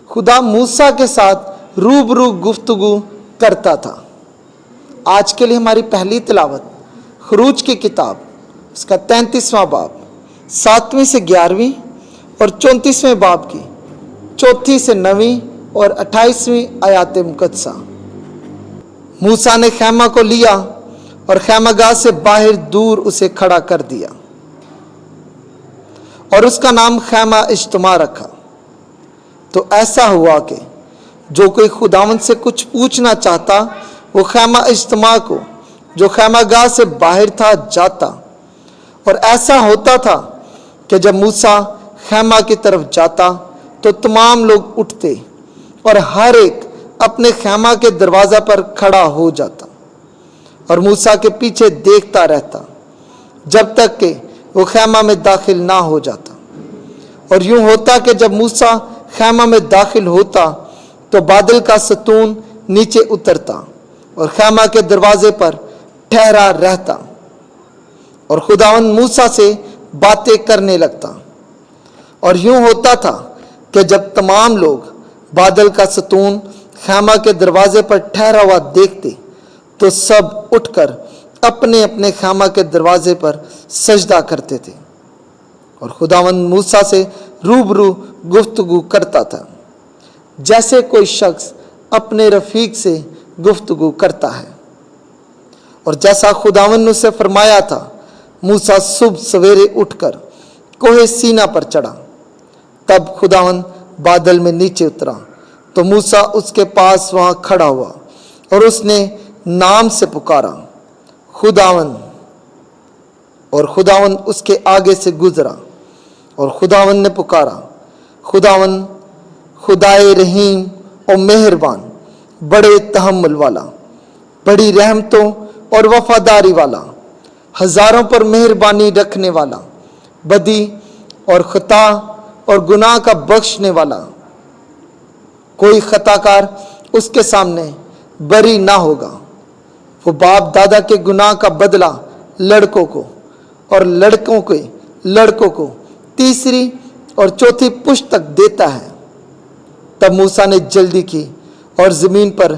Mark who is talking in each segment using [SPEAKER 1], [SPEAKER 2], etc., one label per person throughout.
[SPEAKER 1] खुदा मूसा के साथ रूबरू गुफ्तगू करता था। आज के लिए हमारी पहली तिलावत खरूज की किताब उसका 33वां बाब 7वीं से 11वीं और 34वें बाब की 4 से 9 और 28वीं आयात मुकद्दसा। मूसा ने खैमा को लिया और खैमागाह से बाहर दूर उसे खड़ा कर दिया और उसका नाम खैमा इज्तिमा रखा। तो ऐसा हुआ कि जो कोई खुदावंद से कुछ पूछना चाहता वो खैमा इज्तिमा को जो खैमागाह से बाहर था जाता। और ऐसा होता था कि जब मूसा खैमा की तरफ जाता तो तमाम लोग उठते और हर एक अपने खैमा के दरवाज़ा पर खड़ा हो जाता और मूसा के पीछे देखता रहता जब तक कि वो खैमा में दाखिल ना हो जाता। और यूं होता कि जब मूसा खैमा में दाखिल होता तो बादल का सतून नीचे उतरता और खैमा के दरवाजे पर ठहरा रहता और खुदावंद मूसा से बातें करने लगता। और यूं होता था कि जब तमाम लोग बादल का सतून खैमा के दरवाजे पर ठहरा हुआ देखते तो सब उठकर अपने अपने खैमा के दरवाजे पर सजदा करते थे और खुदावंद मूसा से रूबरू गुफ्तगू करता था जैसे कोई शख्स अपने रफीक से गुफ्तगू करता है। और जैसा खुदावंद ने उसे फरमाया था मूसा सुबह सवेरे उठकर कोहे सीना पर चढ़ा। तब खुदावंद बादल में नीचे उतरा तो मूसा उसके पास वहां खड़ा हुआ और उसने नाम से पुकारा खुदावंद। और खुदावंद उसके आगे से गुजरा और खुदावंद ने पुकारा खुदावंद खुदाए रहीम और मेहरबान, बड़े तहम्मुल वाला, बड़ी रहमतों और वफादारी वाला, हजारों पर मेहरबानी रखने वाला, बदी और खता और गुनाह का बख्शने वाला। कोई खताकार उसके सामने बरी ना होगा। वो बाप दादा के गुनाह का बदला लड़कों को और लड़कों के लड़कों को तीसरी और चौथी पुश्त तक देता है। तब मूसा ने जल्दी की और जमीन पर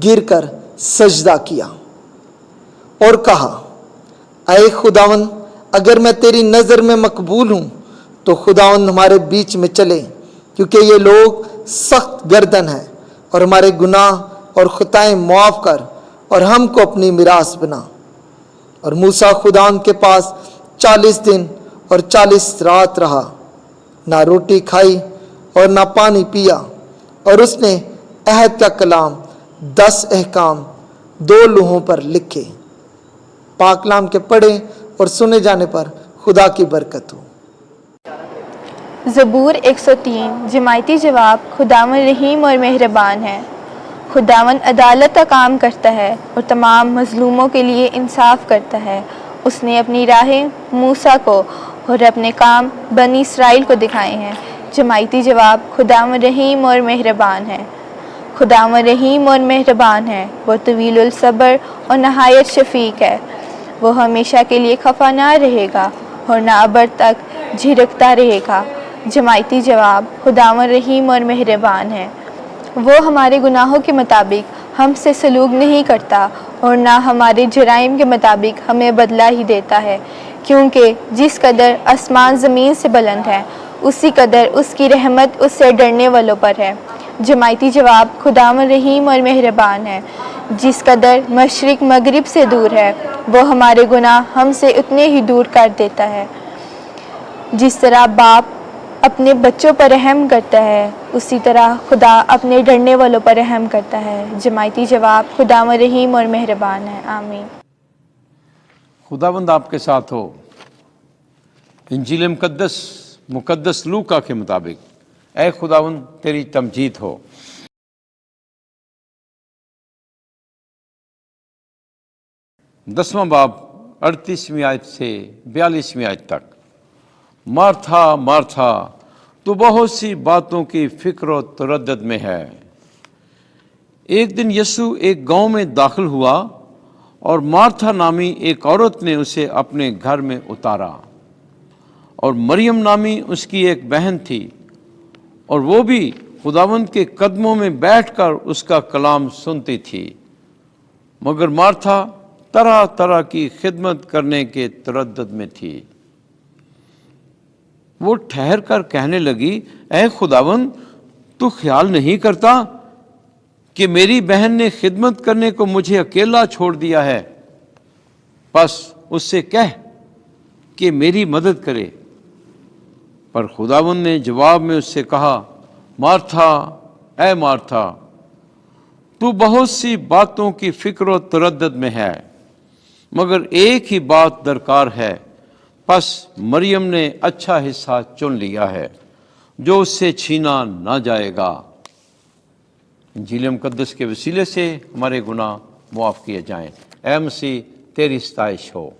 [SPEAKER 1] गिरकर सजदा किया और कहा ऐ खुदावंद, अगर मैं तेरी नज़र में मकबूल हूँ तो खुदावंद हमारे बीच में चले, क्योंकि ये लोग सख्त गर्दन है और हमारे गुनाह और खताएं मुआफ़ कर और हमको अपनी मिरास बना। और मूसा खुदावंद के पास 40 दिन और 40 रात रहा, ना रोटी खाई और ना पानी पिया। और उसने अहद का कलाम 10 अहकाम 2 लोहों पर लिखे। पाकलाम के पढ़े और सुने जाने पर खुदा की बरकत हो।
[SPEAKER 2] ज़बूर 103। जमायती जवाब। खुदावन रहीम और मेहरबान है। खुदावन अदालत का काम करता है और तमाम मज़लूमों के लिए इंसाफ करता है। उसने अपनी राहें मूसा को और अपने काम बनी इसराइल को दिखाए हैं। जमायती जवाब। खुदावन रहीम और मेहरबान है। खुदावन रहीम और मेहरबान है, वो तवीलुल सब्र और नहायत शफीक है। वो हमेशा के लिए खफा ना रहेगा और ना अबर तक झिड़कता रहेगा। जमायती जवाब। खुदावन रहीम और मेहरबान है। वो हमारे गुनाहों के मुताबिक हमसे सलूक नहीं करता और ना हमारे जराइम के मुताबिक हमें बदला ही देता है, क्योंकि जिस कदर आसमान ज़मीन से बुलंद है उसी कदर उसकी रहमत उससे डरने वालों पर है। जमायती जवाब। खुदावन रहीम और मेहरबान है। जिस कदर मशरिक मगरिब से दूर है वो हमारे गुनाह हमसे उतने ही दूर कर देता है। जिस तरह बाप अपने बच्चों पर रहम करता है उसी तरह खुदा अपने डरने वालों पर रहम करता है। जमायती जवाब। खुदावन रहीम और मेहरबान है। आमीन।
[SPEAKER 3] खुदावंद आपके साथ हो। इंजील मुकद्दस लूका के मुताबिक ऐ खुदावंद तेरी तमजीद हो। दसवां बाब 38वीं आयत से 42वीं आयत तक। मार्था मार्था, तो बहुत सी बातों की फिक्र और तरद्दुद में है। एक दिन यीशु एक गांव में दाखिल हुआ और मार्था नामी एक औरत ने उसे अपने घर में उतारा और मरियम नामी उसकी एक बहन थी और वो भी खुदावंद के कदमों में बैठकर उसका कलाम सुनती थी, मगर मार्था तरह तरह की खिदमत करने के तरद्दुद में थी। वो ठहर कर कहने लगी, ऐ खुदावंद, तू ख्याल नहीं करता कि मेरी बहन ने खिदमत करने को मुझे अकेला छोड़ दिया है? बस उससे कह कि मेरी मदद करे। पर खुदावंद ने जवाब में उससे कहा, मार्था, ऐ मार्था, तू बहुत सी बातों की फिक्र और तरद्दुद में है, मगर एक ही बात दरकार है। बस मरियम ने अच्छा हिस्सा चुन लिया है जो उससे छीना ना जाएगा। इंजील मुक़द्दस के वसीले से हमारे गुनाह मुआफ़ किए जाएं। ऐ मसीह, तेरी सताइश हो।